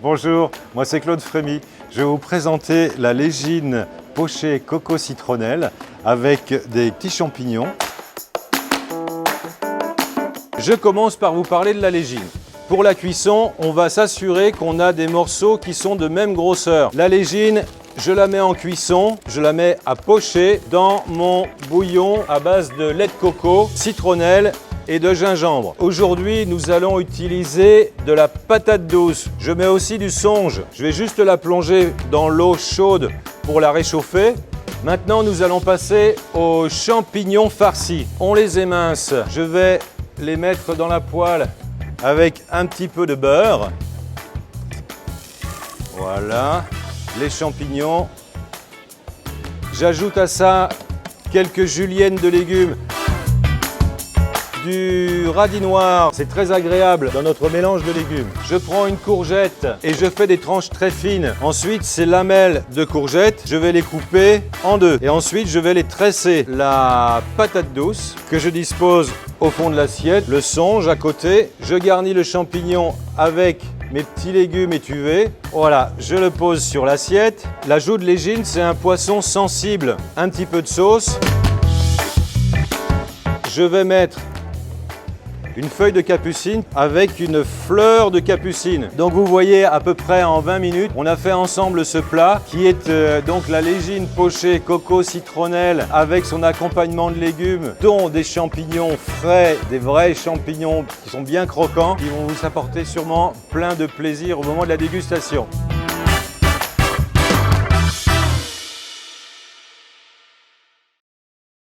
Bonjour, moi c'est Claude Frémy. Je vais vous présenter la légine pochée coco citronnelle avec des petits champignons. Je commence par vous parler de la légine. Pour la cuisson, on va s'assurer qu'on a des morceaux qui sont de même grosseur. La légine, je la mets en cuisson, je la mets à pocher dans mon bouillon à base de lait de coco, citronnelle et de gingembre. Aujourd'hui, nous allons utiliser de la patate douce. Je mets aussi du songe. Je vais juste la plonger dans l'eau chaude pour la réchauffer. Maintenant, nous allons passer aux champignons farcis. On les émince. Je vais les mettre dans la poêle avec un petit peu de beurre. Voilà, les champignons. J'ajoute à ça quelques juliennes de légumes. Du radis noir, c'est très agréable dans notre mélange de légumes. Je prends une courgette et je fais des tranches très fines. Ensuite, ces lamelles de courgettes, je vais les couper en deux. Et ensuite, je vais les tresser. La patate douce que je dispose au fond de l'assiette, le songe à côté. Je garnis le champignon avec mes petits légumes étuvés. Voilà, je le pose sur l'assiette. L'ajout de légine, c'est un poisson sensible. Un petit peu de sauce. Je vais mettre une feuille de capucine avec une fleur de capucine. Donc vous voyez à peu près en 20 minutes, on a fait ensemble ce plat qui est donc la légine pochée coco citronnelle avec son accompagnement de légumes, dont des champignons frais, des vrais champignons qui sont bien croquants, qui vont vous apporter sûrement plein de plaisir au moment de la dégustation.